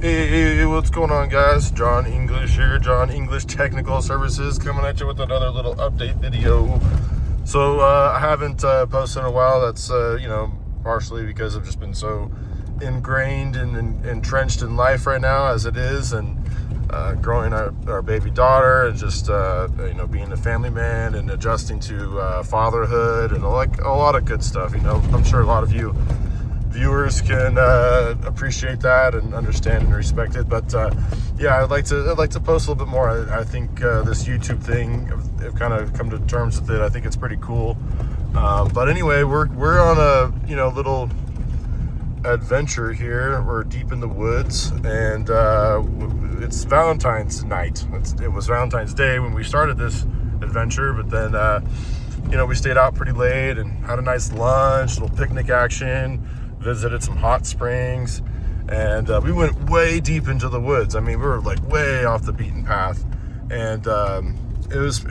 Hey, what's going on, guys? John English here, John English Technical Services, coming at you with another little update video. So I haven't posted in a while. That's partially because I've just been so ingrained and entrenched in life right now as it is, and growing our baby daughter, and just being a family man and adjusting to fatherhood and like a lot of good stuff. I'm sure a lot of you viewers can appreciate that and understand and respect it, but I'd like to post a little bit more. I think this YouTube thing, I've kind of come to terms with it. I think it's pretty cool, but anyway, we're on a little adventure here. We're deep in the woods, and it's Valentine's night. It was Valentine's Day when we started this adventure, but then we stayed out pretty late and had a nice lunch, little picnic action, visited some hot springs, and we went way deep into the woods. I mean, we were like way off the beaten path, and it was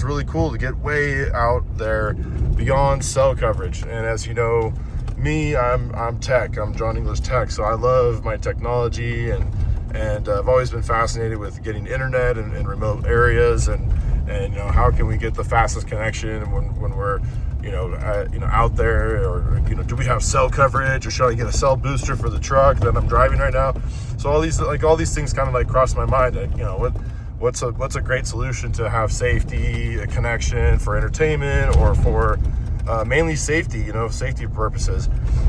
really cool to get way out there beyond cell coverage. And as you know, me, I'm tech. I'm John English Tech, so I love my technology, and I've always been fascinated with getting internet in remote areas, and how can we get the fastest connection when we're out there, or do we have cell coverage, or should I get a cell booster for the truck that I'm driving right now? So all these things kind of like crossed my mind. What's a great solution to have safety, a connection for entertainment, or for mainly safety, safety purposes.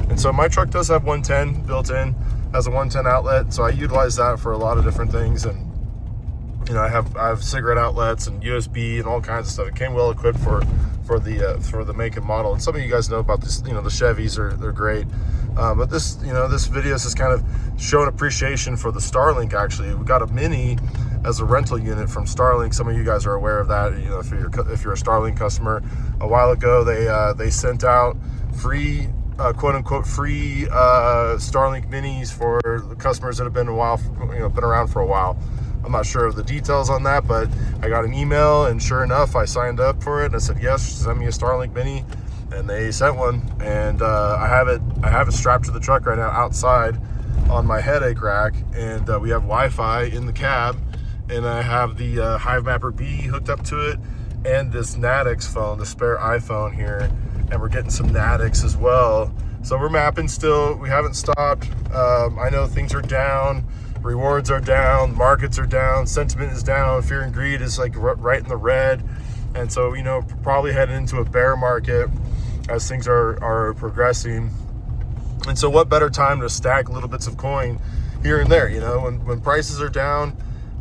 And so my truck does have 110 built in, has a 110 outlet, so I utilize that for a lot of different things. And I have cigarette outlets and USB and all kinds of stuff. It came well equipped for the make and model. And some of you guys know about this. The Chevys they're great. But this video is just kind of showing appreciation for the Starlink. Actually, we got a Mini as a rental unit from Starlink. Some of you guys are aware of that. If you're a Starlink customer, a while ago they sent out free, quote unquote, free Starlink Minis for the customers that have been been around for a while. I'm not sure of the details on that, but I got an email, and sure enough, I signed up for it, and I said, yes, send me a Starlink Mini, and they sent one, and I have it strapped to the truck right now outside on my headache rack, and we have Wi-Fi in the cab, and I have the Hivemapper B hooked up to it, and this Natix phone, the spare iPhone here, and we're getting some Natix as well. So we're mapping still. We haven't stopped. I know things are down. Rewards are down, markets are down, sentiment is down, fear and greed is like right in the red. And so, probably heading into a bear market as things are progressing. And so what better time to stack little bits of coin here and there, when prices are down,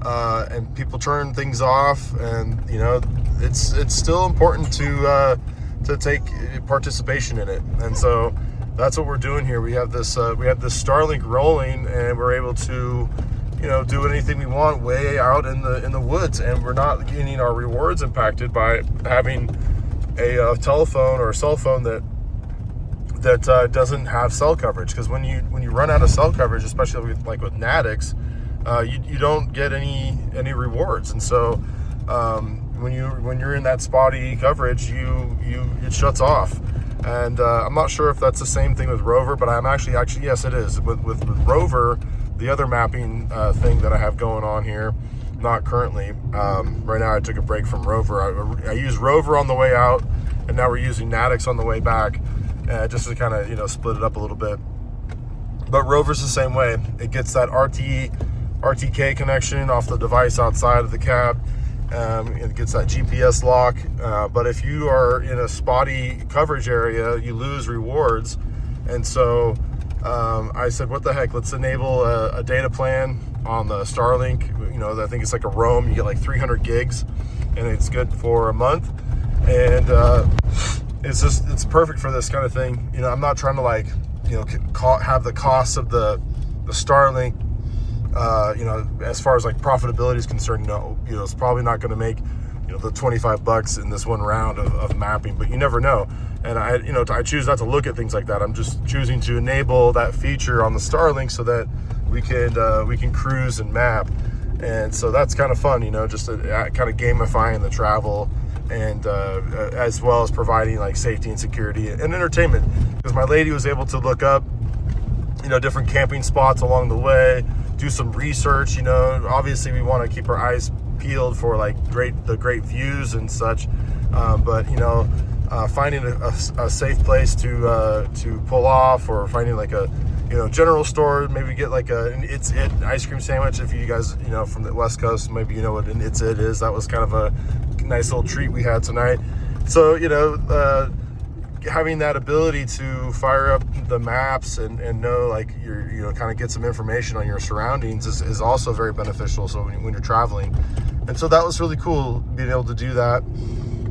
and people turn things off, and it's still important to take participation in it. And so that's what we're doing here. We have this Starlink rolling, and we're able to do anything we want way out in the woods, and we're not getting our rewards impacted by having a telephone or a cell phone that doesn't have cell coverage. Because when you run out of cell coverage, especially with Natix, you don't get any rewards. And so when you're in that spotty coverage, it shuts off. And I'm not sure if that's the same thing with Rovr, but I'm actually yes, it is. With Rovr, the other mapping thing that I have going on here, not currently. Right now I took a break from Rovr. I used Rovr on the way out, and now we're using Natix on the way back, just to kind of split it up a little bit. But Rovr's the same way. It gets that RTK connection off the device outside of the cab. It gets that GPS lock, but if you are in a spotty coverage area, you lose rewards. And so I said, what the heck, let's enable a data plan on the Starlink. I think it's like a roam. You get like 300 gigs, and it's good for a month. And it's perfect for this kind of thing. I'm not trying to have the cost of the Starlink, as far as profitability is concerned. It's probably not going to make the $25 in this one round of mapping, but you never know. And I choose not to look at things like that. I'm just choosing to enable that feature on the Starlink so that we can cruise and map. And so that's kind of fun, just kind of gamifying the travel, and as well as providing safety and security and entertainment. Because my lady was able to look up different camping spots along the way, do some research. Obviously we want to keep our eyes peeled for like the great views and such, but finding a safe place to pull off, or finding like a general store, maybe get like an It's It ice cream sandwich. If you guys from the West Coast, maybe you know what an It's It is. That was kind of a nice little treat we had tonight. So having that ability to fire up the maps and know like kind of get some information on your surroundings is also very beneficial. So when you're traveling, and so that was really cool being able to do that,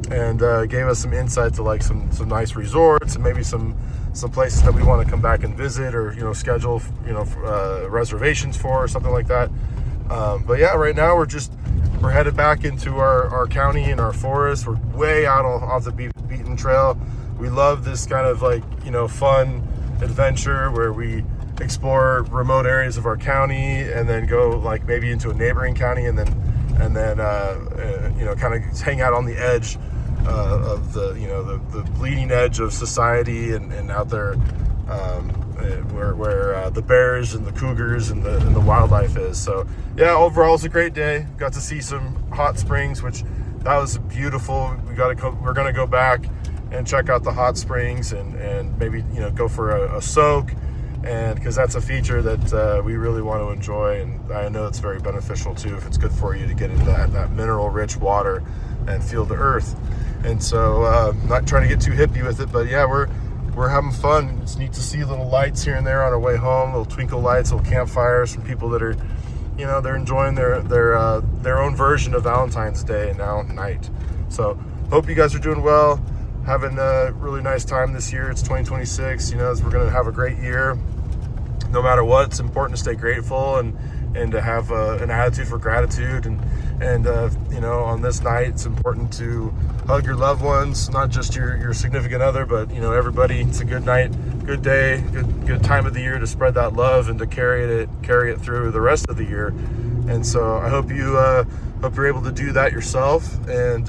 and gave us some insight to like some nice resorts and maybe some places that we want to come back and visit, or schedule reservations for, or something like that. But yeah, right now we're headed back into our county and our forest. We're way out off the beaten trail. We love this kind of like fun adventure where we explore remote areas of our county, and then go like maybe into a neighboring county, and then kind of hang out on the edge of the bleeding edge of society, and out there where the bears and the cougars and the wildlife is. So yeah, overall it's a great day. Got to see some hot springs, which that was beautiful. We're gonna go back and check out the hot springs, and maybe go for a soak, and because that's a feature that we really want to enjoy, and I know it's very beneficial too if it's good for you to get into that mineral rich water and feel the earth. And so not trying to get too hippie with it, but yeah, we're having fun. It's neat to see little lights here and there on our way home, little twinkle lights, little campfires from people that are they're enjoying their own version of Valentine's Day now night. So hope you guys are doing well, having a really nice time this year. It's 2026. We're going to have a great year. No matter what, it's important to stay grateful and to have an attitude for gratitude. And on this night, it's important to hug your loved ones, not just your significant other, but everybody. It's a good night, good day, good time of the year to spread that love and to carry it through the rest of the year. And so I hope you're able to do that yourself, and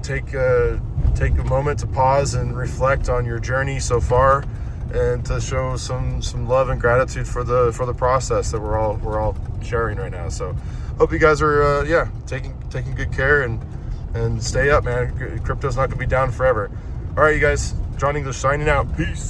take a moment to pause and reflect on your journey so far, and to show some love and gratitude for the process that we're all sharing right now. So hope you guys are taking good care, and stay up, man. Crypto's not gonna be down forever. All right, you guys, John English signing out. Peace.